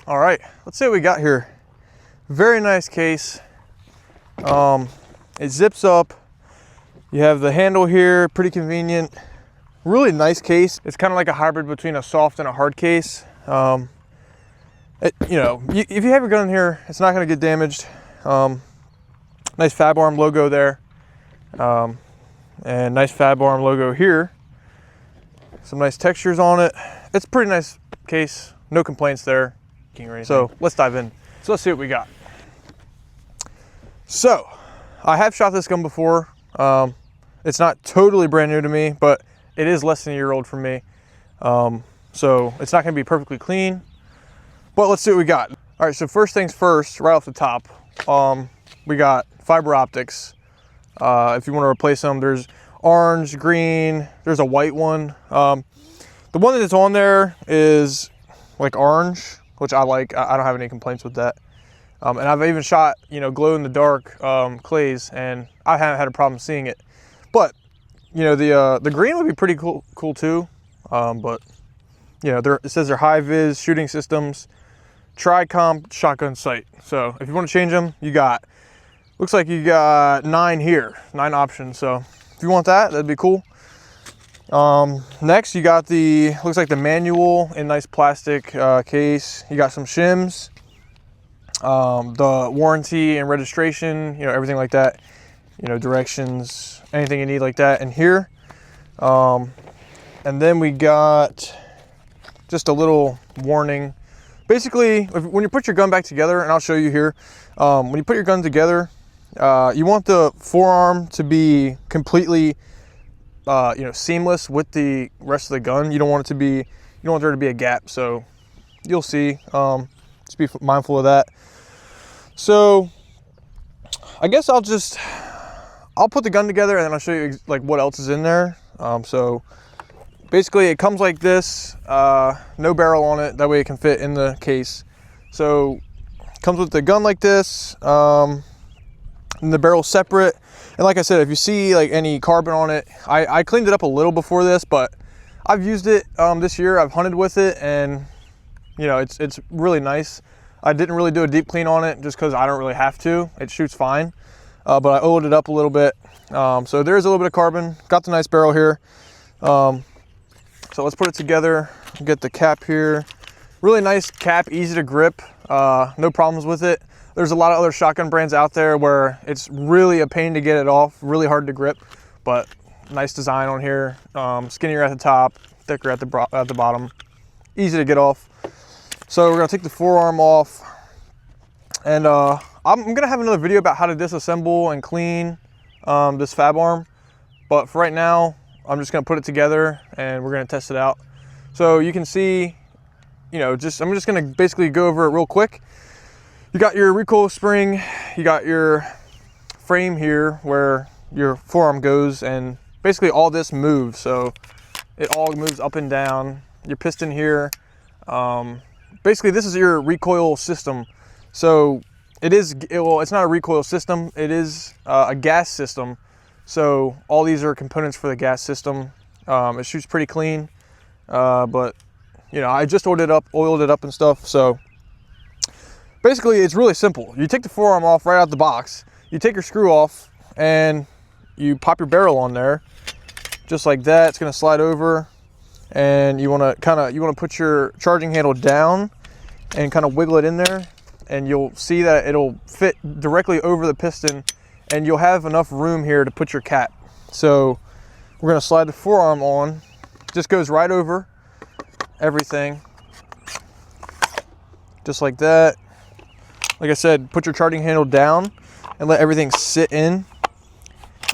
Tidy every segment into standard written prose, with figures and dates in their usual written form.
All right, let's see what we got here. Very nice case. It zips up. You have the handle here, pretty convenient. Really nice case. It's kind of like a hybrid between a soft and a hard case. You know, if you have your gun in here, it's not going to get damaged. Nice Fabarm logo there, and nice Fabarm logo here. Some nice textures on it. It's a pretty nice case. No complaints there. So let's dive in. So let's see what we got. So I have shot this gun before. It's not totally brand new to me, but it is less than a year old for me. So it's not going to be perfectly clean, but let's see what we got. All right, so first things first, right off the top, we got fiber optics. If you want to replace them, there's orange, green, there's a white one. The one that's on there is like orange, which I like. I don't have any complaints with that. And I've even shot, you know, glow in the dark clays, and I haven't had a problem seeing it. But you know, the green would be pretty cool too. But you know, it says they're high vis shooting systems, tri-comp shotgun sight. So if you want to change them, you got, looks like you got 9 here, 9 options. So if you want that, that'd be cool. Next you got looks like the manual in nice plastic case. You got some shims, the warranty and registration, you know, everything like that, you know, directions, anything you need like that in here. And then we got just a little warning. Basically, when you put your gun back together, and I'll show you here, when you put your gun together, you want the forearm to be completely you know, seamless with the rest of the gun. You don't want it to be, you don't want there to be a gap. So you'll see, just be mindful of that. So I guess I'll put the gun together and then I'll show you like what else is in there. So basically it comes like this, no barrel on it. That way it can fit in the case. So it comes with the gun like this, and the barrel's separate. And like I said, if you see like any carbon on it, I cleaned it up a little before this, but I've used it this year. I've hunted with it, and you know, it's really nice. I didn't really do a deep clean on it just because I don't really have to. It shoots fine, but I oiled it up a little bit. So there's a little bit of carbon. Got the nice barrel here. So let's put it together. Get the cap here. Really nice cap, easy to grip. No problems with it. There's a lot of other shotgun brands out there where it's really a pain to get it off, really hard to grip, but nice design on here. Skinnier at the top, thicker at the bottom, easy to get off. So we're gonna take the forearm off, and I'm gonna have another video about how to disassemble and clean this Fabarm, but for right now, I'm just gonna put it together and we're gonna test it out. So you can see, you know, I'm just gonna basically go over it real quick. You got your recoil spring, you got your frame here where your forearm goes, and basically all this moves. So it all moves up and down. Your piston here. Basically this is your recoil system. So it's not a recoil system, it is a gas system. So all these are components for the gas system. It shoots pretty clean, but you know, I just oiled it up and stuff. So basically, it's really simple. You take the forearm off right out the box, you take your screw off, and you pop your barrel on there, just like that. It's gonna slide over, and you wanna put your charging handle down and kind of wiggle it in there, and you'll see that it'll fit directly over the piston, and you'll have enough room here to put your cap. So we're gonna slide the forearm on, just goes right over everything, just like that. Like I said, put your charging handle down and let everything sit in.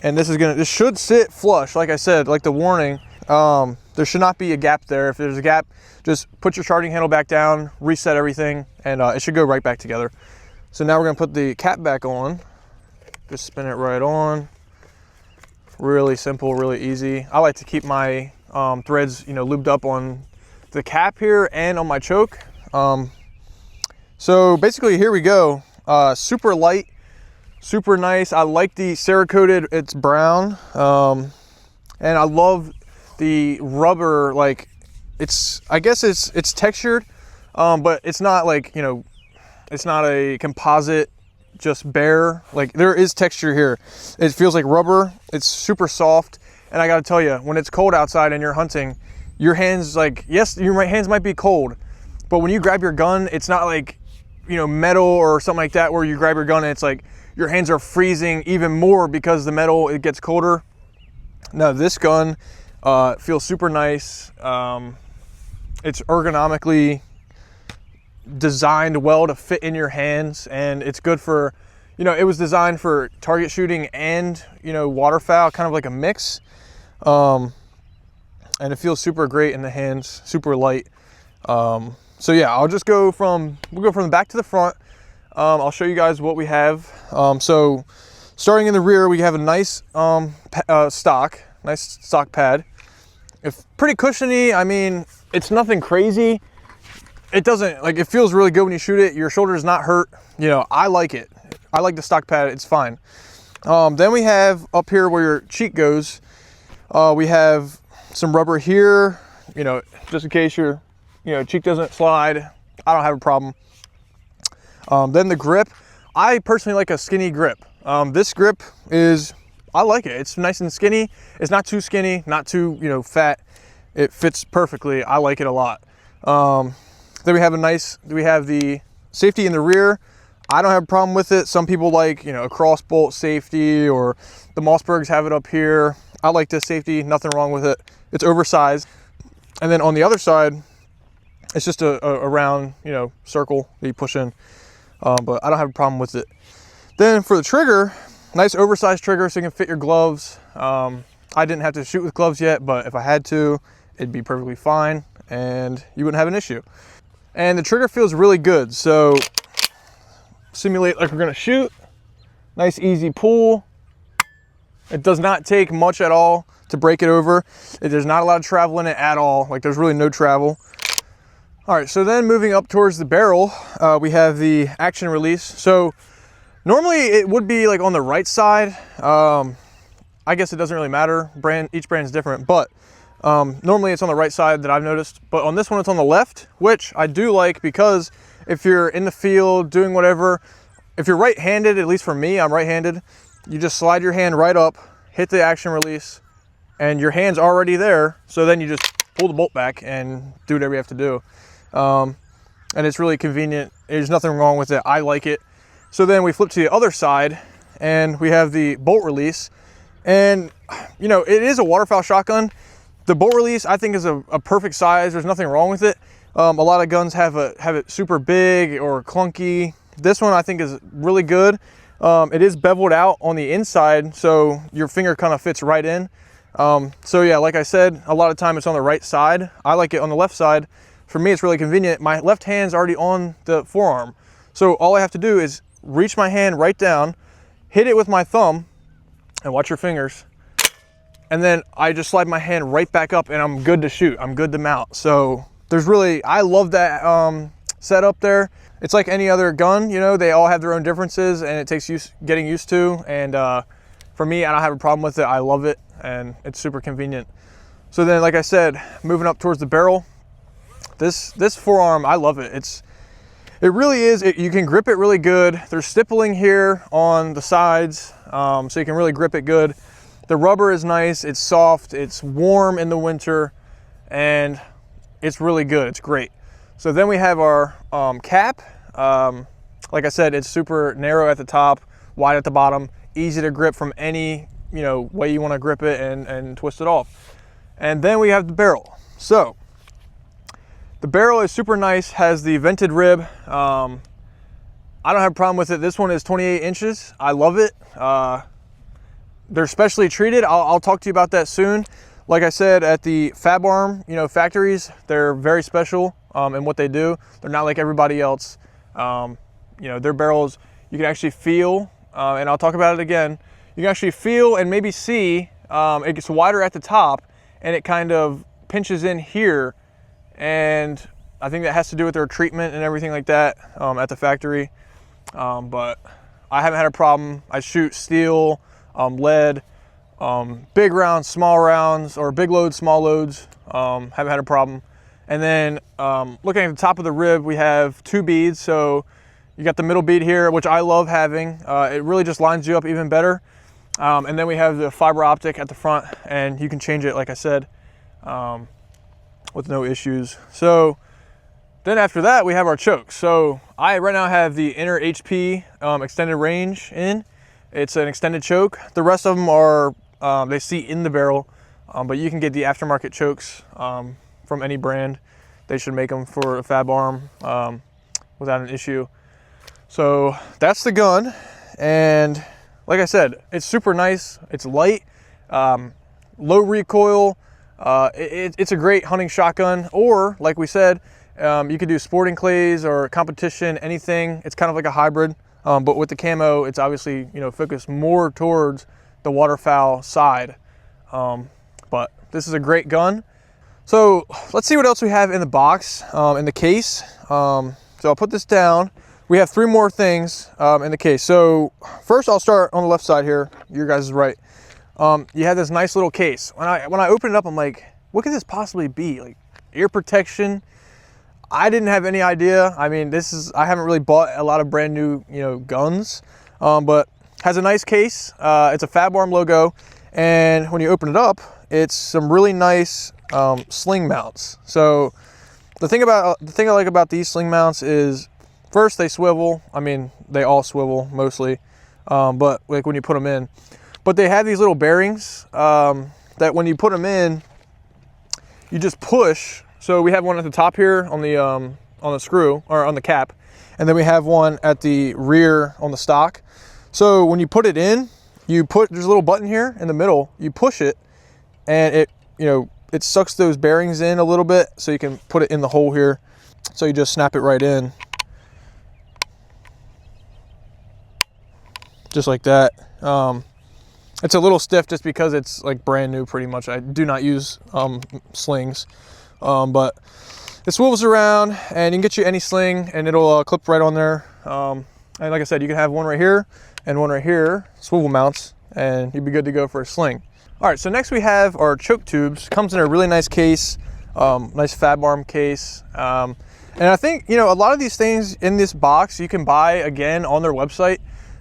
And this should sit flush, like I said, like the warning. There should not be a gap there. If there's a gap, just put your charging handle back down, reset everything, and it should go right back together. So now we're gonna put the cap back on. Just spin it right on. Really simple, really easy. I like to keep my threads, you know, lubed up on the cap here and on my choke. So basically, here we go. Super light, super nice. I like the Cerakoted, it's brown. And I love the rubber, like I guess it's textured. but it's not like, you know, it's not a composite, just bare. Like, there is texture here. It feels like rubber. It's super soft. And I gotta tell you, when it's cold outside and you're hunting, your hands, like, yes, your hands might be cold, but when you grab your gun, it's not like, you know, metal or something like that where you grab your gun and it's like your hands are freezing even more because the metal, it gets colder. No, this gun feels super nice. It's ergonomically designed well to fit in your hands, and it's good for, you know, it was designed for target shooting and, you know, waterfowl, kind of like a mix. And it feels super great in the hands, super light. So yeah, we'll go from the back to the front. I'll show you guys what we have. So starting in the rear, we have a nice stock pad. It's pretty cushiony. I mean, it's nothing crazy. It doesn't, like, it feels really good when you shoot it. Your shoulder is not hurt. You know, I like it. I like the stock pad, it's fine. Then we have up here where your cheek goes, we have some rubber here, you know, just in case your, you know, cheek doesn't slide. I don't have a problem. Then the grip, I personally like a skinny grip. This grip is, I like it. It's nice and skinny. It's not too skinny, not too, you know, fat. It fits perfectly. I like it a lot. Then we have the safety in the rear. I don't have a problem with it. Some people like, you know, a cross bolt safety, or the Mossbergs have it up here. I like this safety, nothing wrong with it. It's oversized. And then on the other side, it's just a round, you know, circle that you push in. But I don't have a problem with it. Then for the trigger, nice oversized trigger so you can fit your gloves. I didn't have to shoot with gloves yet, but if I had to, it'd be perfectly fine and you wouldn't have an issue. And the trigger feels really good. So simulate like we're gonna shoot. Nice easy pull. It does not take much at all to break it over. There's not a lot of travel in it at all. Like, there's really no travel. All right, so then moving up towards the barrel, we have the action release. So normally it would be like on the right side. I guess it doesn't really matter. Each brand is different, but normally it's on the right side that I've noticed. But on this one, it's on the left, which I do like, because if you're in the field doing whatever, if you're right-handed, at least for me, I'm right-handed, you just slide your hand right up, hit the action release, and your hand's already there. So then you just pull the bolt back and do whatever you have to do. And it's really convenient. There's nothing wrong with it. I like it. So then we flip to the other side and we have the bolt release. And, you know, it is a waterfowl shotgun. The bolt release, I think, is a perfect size. There's nothing wrong with it. A lot of guns have it super big or clunky. This one I think is really good. It is beveled out on the inside, so your finger kind of fits right in. So yeah, like I said, a lot of time it's on the right side. I like it on the left side. For me, it's really convenient. My left hand's already on the forearm. So all I have to do is reach my hand right down, hit it with my thumb, and watch your fingers. And then I just slide my hand right back up and I'm good to shoot. I'm good to mount. So there's really, I love that setup there. It's like any other gun, you know, they all have their own differences and it takes getting used to. And for me, I don't have a problem with it. I love it and it's super convenient. So then, like I said, moving up towards the barrel, this forearm, I love it. It really is, you can grip it really good. There's stippling here on the sides, so you can really grip it good. The rubber is nice, it's soft, it's warm in the winter, and it's really good, it's great. So then we have our cap. Like I said, it's super narrow at the top, wide at the bottom, easy to grip from any, you know, way you want to grip it and twist it off. And then we have the barrel. So the barrel is super nice, has the vented rib. I don't have a problem with it. This one is 28 inches. I love it. They're specially treated. I'll talk to you about that soon. Like I said, at the Fabarm, you know, factories, they're very special in what they do. They're not like everybody else. You know, their barrels, you can actually feel, and I'll talk about it again. You can actually feel and maybe see, it gets wider at the top and it kind of pinches in here. And I think that has to do with their treatment and everything like that at the factory. But I haven't had a problem. I shoot steel, lead, big rounds, small rounds, or big loads, small loads. Haven't had a problem. And then looking at the top of the rib, we have 2 beads. So you got the middle bead here, which I love having. It really just lines you up even better. And then we have the fiber optic at the front, and you can change it, like I said, with no issues. So then after that, we have our choke. So I right now have the inner HP extended range in. It's an extended choke. The rest of them are, they seat in the barrel, but you can get the aftermarket chokes from any brand. They should make them for a Fabarm without an issue. So that's the gun. And like I said, it's super nice. It's light, low recoil. It's a great hunting shotgun, or like we said, you could do sporting clays or competition, anything. It's kind of like a hybrid, but with the camo, it's obviously, you know, focused more towards the waterfowl side. But this is a great gun. So let's see what else we have in the box, in the case. So I'll put this down. We have 3 more things in the case. So first I'll start on the left side here. Your guys is right. You have this nice little case. When I open it up, I'm like, what could this possibly be? Like ear protection. I didn't have any idea. I mean, I haven't really bought a lot of brand new, you know, guns, but has a nice case. It's a Fabarm logo. And when you open it up, it's some really nice sling mounts. So the thing I like about these sling mounts is, first, they swivel. I mean, they all swivel mostly, but like when you put them in. But they have these little bearings that when you put them in, you just push. So we have one at the top here on the screw, or on the cap, and then we have one at the rear on the stock. So when you put it in, there's a little button here in the middle. You push it, and it sucks those bearings in a little bit, so you can put it in the hole here. So you just snap it right in. Just like that. It's a little stiff just because it's like brand new pretty much. I do not use slings, but it swivels around and you can get you any sling and it'll clip right on there. And like I said, you can have one right here and one right here, swivel mounts, and you'd be good to go for a sling. All right, so next we have our choke tubes. Comes in a really nice case, nice Fabarm case. And I think, you know, a lot of these things in this box you can buy again on their website.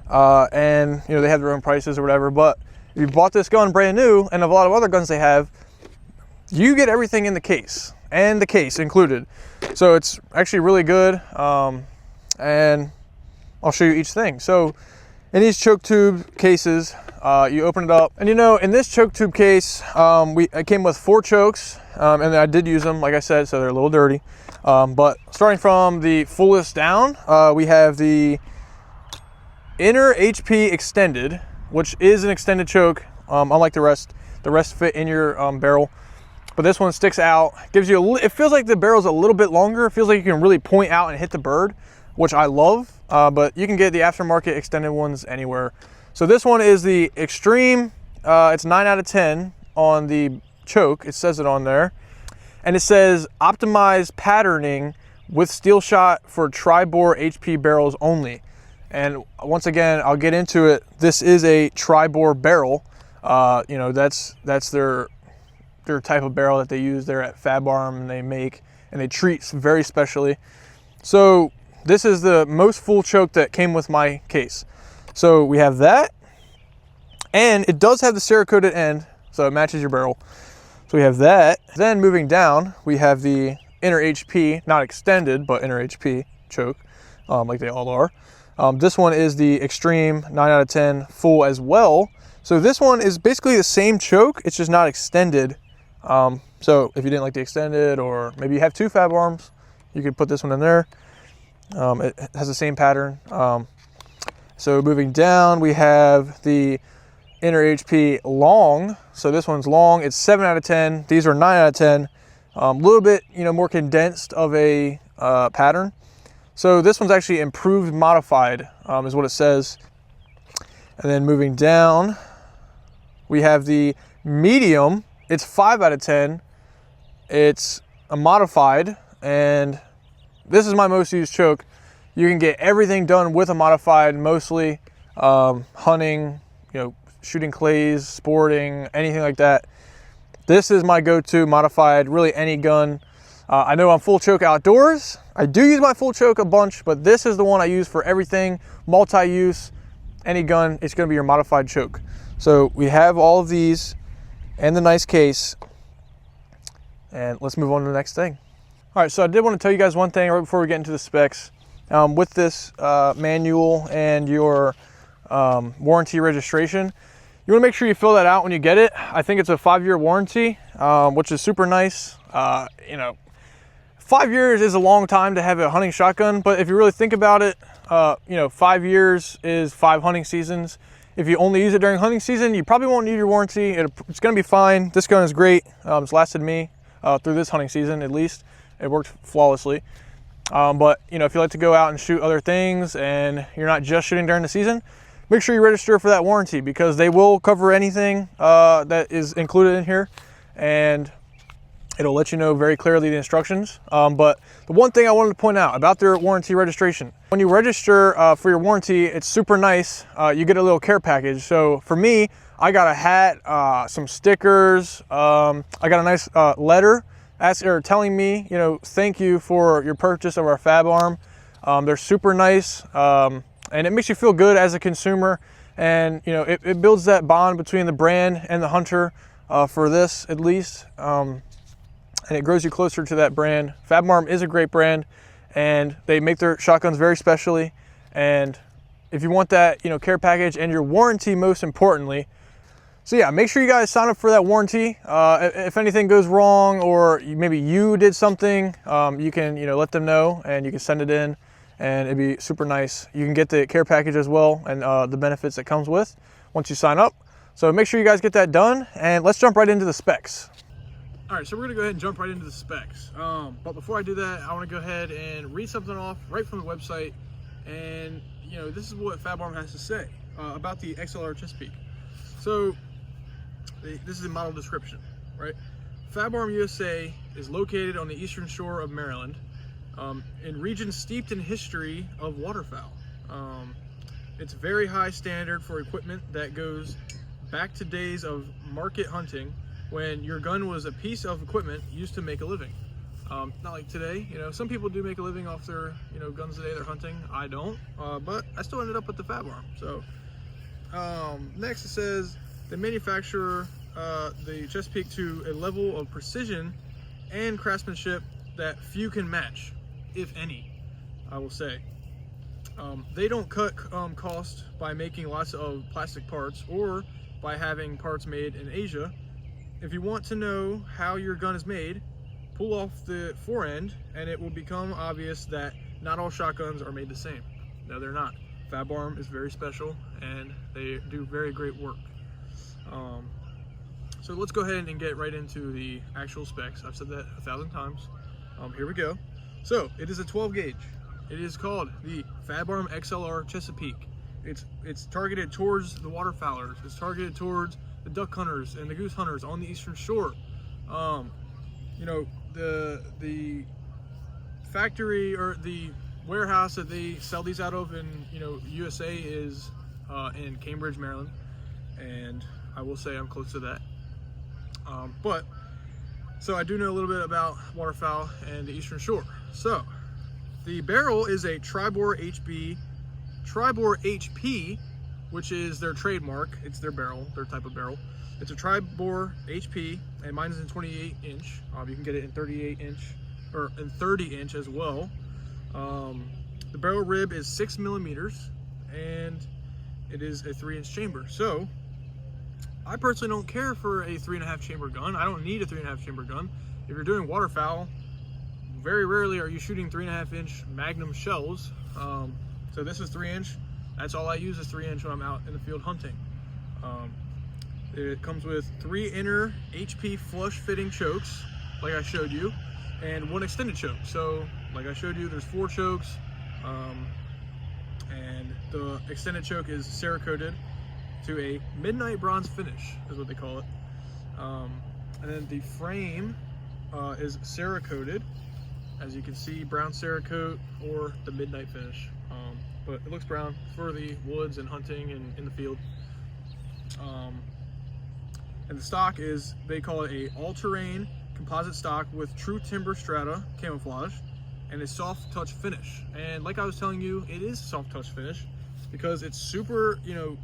And you know, they have their own prices or whatever, but if you bought this gun brand new, and a lot of other guns they have, you get everything in the case, and the case included. So it's actually really good, and I'll show you each thing. So in these choke tube cases, you open it up, and you know, in this choke tube case, it came with 4 chokes, and I did use them, like I said, so they're a little dirty. But starting from the fullest down, we have the inner HP extended, which is an extended choke, unlike the rest. The rest fit in your barrel, but this one sticks out. Gives you it feels like the barrel's a little bit longer. It feels like you can really point out and hit the bird, which I love. But you can get the aftermarket extended ones anywhere. So this one is the Extreme. It's 9 out of 10 on the choke. It says it on there, and it says optimized patterning with steel shot for tri-bore HP barrels only. And once again, I'll get into it. This is a tri-bore barrel. You know, that's their type of barrel that they use there at Fabarm, and they make and they treat very specially. So this is the most full choke that came with my case. So we have that, and it does have the Cerakoted end, so it matches your barrel. So we have that. Then moving down, we have the inner HP, not extended, but inner HP choke, like they all are. This one is the Extreme 9 out of 10 full as well. So this one is basically the same choke, it's just not extended. So if you didn't like the extended, or maybe you have 2 Fabarms, you could put this one in there. It has the same pattern. So moving down, we have the inner HP long. So this one's long, it's 7 out of 10. These are 9 out of 10. A little bit, you know, more condensed of a pattern. So this one's actually improved modified, is what it says. And then moving down, we have the medium. It's 5 out of 10. It's a modified, and this is my most used choke. You can get everything done with a modified, mostly hunting, you know, shooting clays, sporting, anything like that. This is my go-to modified, really any gun. I know I'm full choke outdoors. I do use my full choke a bunch, but this is the one I use for everything, multi-use, any gun, it's gonna be your modified choke. So we have all of these and the nice case, and let's move on to the next thing. All right, so I did want to tell you guys one thing right before we get into the specs. With this manual and your warranty registration, you want to make sure you fill that out when you get it. I think it's a 5-year warranty, which is super nice. You know, 5 years is a long time to have a hunting shotgun, but if you really think about it, you know, 5 years is 5 hunting seasons. If you only use it during hunting season, you probably won't need your warranty. It's going to be fine. This gun is great. It's lasted me through this hunting season at least. It worked flawlessly. But you know, if you like to go out and shoot other things and you're not just shooting during the season, make sure you register for that warranty, because they will cover anything that is included in here, and it'll let you know very clearly the instructions. But the one thing I wanted to point out about their warranty registration, when you register for your warranty, it's super nice. You get a little care package. So for me, I got a hat, some stickers, I got a nice letter telling me, you know, thank you for your purchase of our Fabarm. They're super nice, and it makes you feel good as a consumer, and you know, it builds that bond between the brand and the hunter, for this at least, and it grows you closer to that brand. Fabarm is a great brand, and they make their shotguns very specially, and if you want that, you know, care package and your warranty most importantly. So yeah, make sure you guys sign up for that warranty. If anything goes wrong, or maybe you did something, you can, you know, let them know, and you can send it in, and it'd be super nice. You can get the care package as well, and the benefits that comes with once you sign up. So make sure you guys get that done, and let's jump right into the specs. All right, so we're gonna go ahead and jump right into the specs. But before I do that, I wanna go ahead and read something off right from the website. And you know, this is what Fabarm has to say about the XLR Chesapeake. So this is the model description, right? Fabarm USA is located on the eastern shore of Maryland, in regions steeped in history of waterfowl. It's a very high standard for equipment that goes back to days of market hunting, when your gun was a piece of equipment used to make a living. Not like today, you know, some people do make a living off their, you know, guns today they're hunting. I don't, but I still ended up with the Fabarm. So next it says, they manufacture the Chesapeake to a level of precision and craftsmanship that few can match, if any, I will say. They don't cut cost by making lots of plastic parts, or by having parts made in Asia. If you want to know how your gun is made, pull off the forend and it will become obvious that not all shotguns are made the same. No, they're not. Fabarm is very special, and they do very great work. So let's go ahead and get right into the actual specs. I've said that 1,000 times. Here we go. So it is a 12 gauge. It is called the Fabarm XLR Chesapeake. It's targeted towards the waterfowlers. It's targeted towards the duck hunters and the goose hunters on the eastern shore. You know, the factory or the warehouse that they sell these out of in, you know, USA is in Cambridge, Maryland, and I will say I'm close to that. So I do know a little bit about waterfowl and the eastern shore. So the barrel is a Tribor HP, which is their trademark. It's their barrel, their type of barrel. It's a Tribor HP, and mine is in 28 inch. You can get it in 38 inch or in 30 inch as well. The barrel rib is 6 millimeters, and it is a 3-inch chamber. So I personally don't care for a 3.5 chamber gun. I don't need a 3.5 chamber gun. If you're doing waterfowl, very rarely are you shooting 3.5 inch Magnum shells. So this is 3-inch. That's all I use is 3-inch when I'm out in the field hunting. It comes with 3 inner HP flush fitting chokes, like I showed you, and 1 extended choke. So like I showed you, there's 4 chokes, and the extended choke is Cerakoted to a midnight bronze finish, is what they call it. And then the frame is Cerakoted, as you can see, brown Cerakote or the midnight finish. But it looks brown for the woods and hunting and in the field. And the stock is, they call it a all-terrain composite stock with true timber strata camouflage and a soft touch finish. And like I was telling you, it is soft touch finish because it's super, you know,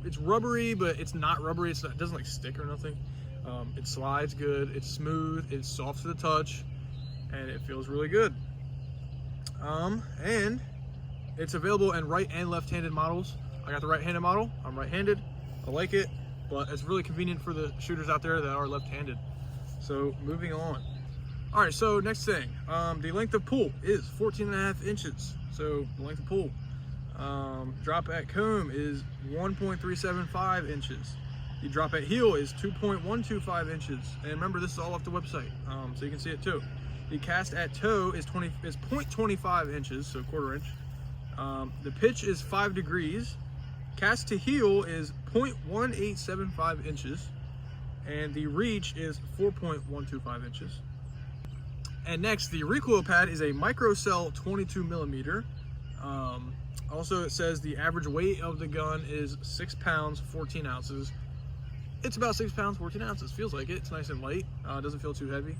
it's rubbery, but it's not rubbery. It doesn't like stick or nothing. It slides good, it's smooth, it's soft to the touch, and it feels really good. And it's available in right and left-handed models. I got the right-handed model. I'm right-handed. I like it, but it's really convenient for the shooters out there that are left-handed. So moving on. All right, so next thing, the length of pull is 14.5 inches. So the length of pull. Drop at comb is 1.375 inches. The drop at heel is 2.125 inches. And remember, this is all off the website, so you can see it too. The cast at toe is 0.25 inches, so quarter inch. The pitch is 5 degrees. Cast to heel is 0.1875 inches. And the reach is 4.125 inches. And next, the recoil pad is a microcell 22 millimeter. Also, it says the average weight of the gun is 6 pounds, 14 ounces. It's about 6 pounds, 14 ounces. Feels like it. It's nice and light. It doesn't feel too heavy.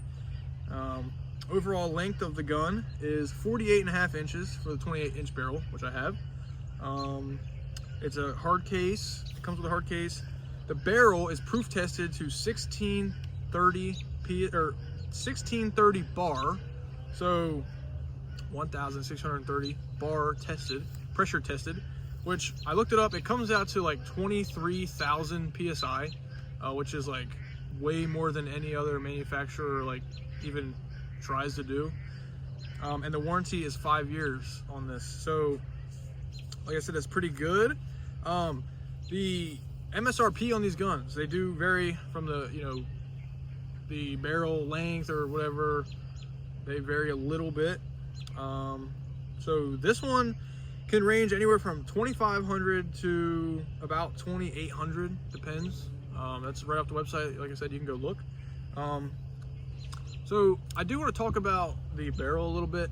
Overall length of the gun is 48.5 inches for the 28-inch barrel, which I have. It's a hard case. It comes with a hard case. The barrel is proof tested to 1630 bar, so 1,630 bar tested, pressure tested, which I looked it up. It comes out to like 23,000 psi, which is like way more than any other manufacturer like even tries to do. And the warranty is 5 years on this, so like I said, it's pretty good. The MSRP on these guns, they do vary from the, you know, the barrel length or whatever. They vary a little bit. So this one can range anywhere from $2,500 to about $2,800, depends. That's right off the website. Like I said, you can go look. So I do want to talk about the barrel a little bit.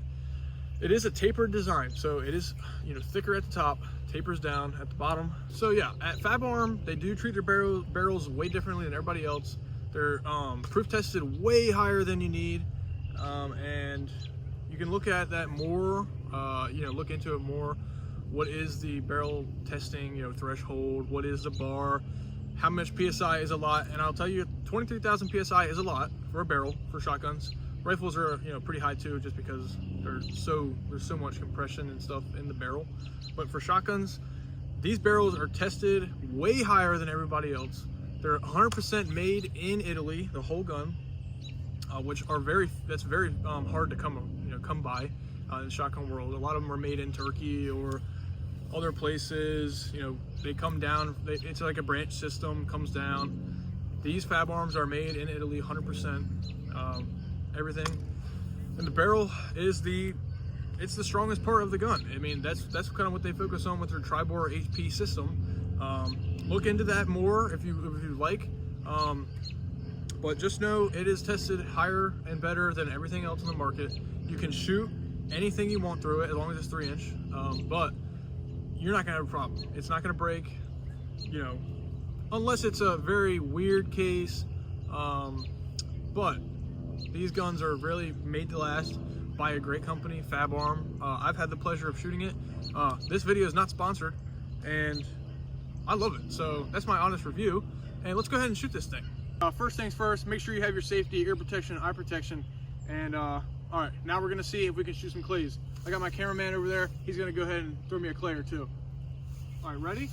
It is a tapered design, so it is, you know, thicker at the top, tapers down at the bottom. So yeah, at Fabarm, they do treat their barrels way differently than everybody else. They're proof tested way higher than you need, and you can look at that more, you know, look into it more. What is the barrel testing, you know, threshold? What is the bar? How much PSI is a lot? And I'll tell you, 23,000 PSI is a lot for a barrel for shotguns. Rifles are, you know, pretty high too, just because there's so much compression and stuff in the barrel. But for shotguns, these barrels are tested way higher than everybody else. They're 100% made in Italy, the whole gun, which are that's very hard to come by in the shotgun world. A lot of them are made in Turkey or other places. You know, they come down. It's like a branch system, comes down. These Fabarms are made in Italy, 100%. Everything, and the barrel is it's the strongest part of the gun. I mean, that's kind of what they focus on with their tri-bore HP system. Look into that more if you like, but just know it is tested higher and better than everything else in the market. You can shoot anything you want through it as long as it's 3-inch, but you're not gonna have a problem. It's not gonna break, you know, unless it's a very weird case. But these guns are really made to last by a great company, Fabarm. I've had the pleasure of shooting it. This video is not sponsored, and I love it. So that's my honest review. And let's go ahead and shoot this thing. First things first, make sure you have your safety, ear protection, eye protection. And all right, now we're gonna see if we can shoot some clays. I got my cameraman over there. He's gonna go ahead and throw me a clay or two. All right, ready?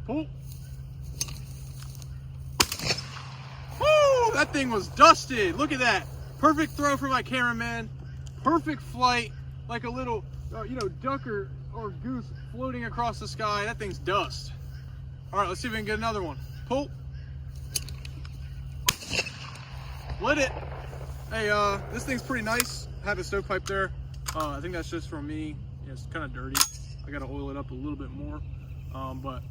Pull. Woo! That thing was dusted. Look at that. Perfect throw for my cameraman. Perfect flight, like a little, you know, duck or goose floating across the sky. That thing's dust. All right, let's see if we can get another one. Pull. Lit it. Hey, this thing's pretty nice. I have a stovepipe there. I think that's just for me. Yeah, it's kind of dirty. I gotta oil it up a little bit more. But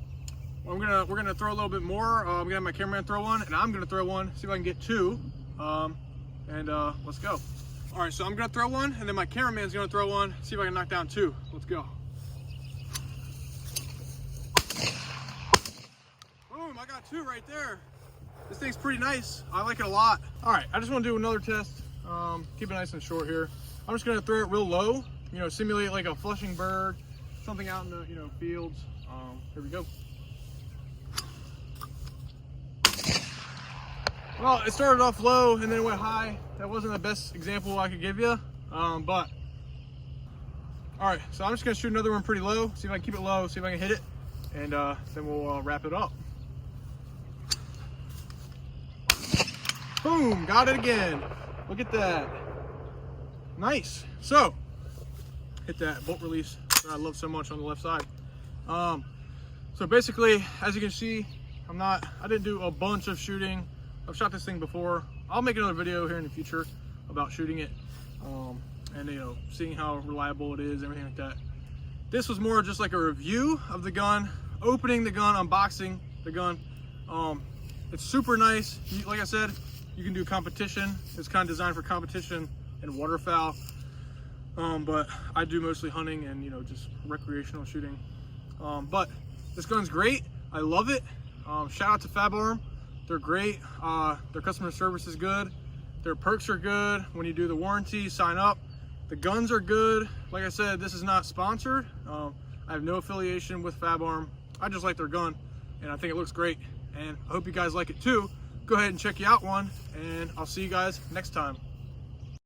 we're gonna throw a little bit more. I'm gonna have my cameraman throw one, and I'm gonna throw one. See if I can get two. Let's go. All right, so I'm gonna throw one, and then my cameraman's gonna throw one. See if I can knock down two. Let's go. Boom! I got two right there. This thing's pretty nice. I like it a lot. All right, I just want to do another test. Keep it nice and short here. I'm just gonna throw it real low, you know, simulate like a flushing bird, something out in the, you know, fields. Here we go. Well, it started off low and then it went high. That wasn't the best example I could give you, but all right, so I'm just gonna shoot another one pretty low, see if I can keep it low, see if I can hit it, and then we'll wrap it up. Boom, got it again. Look at that. Nice. So, hit that bolt release that I love so much on the left side. So basically, as you can see, I didn't do a bunch of shooting. I've shot this thing before. I'll make another video here in the future about shooting it, and you know, seeing how reliable it is, everything like that. This was more just like a review of the gun, opening the gun, unboxing the gun. It's super nice. Like I said, you can do competition. It's kind of designed for competition and waterfowl, but I do mostly hunting and, you know, just recreational shooting. But this gun's great. I love it. Shout out to Fabarm. They're great. Their customer service is good. Their perks are good. When you do the warranty, sign up. The guns are good. Like I said, this is not sponsored. I have no affiliation with Fabarm. I just like their gun, and I think it looks great. And I hope you guys like it too. Go ahead and check you out one, and I'll see you guys next time.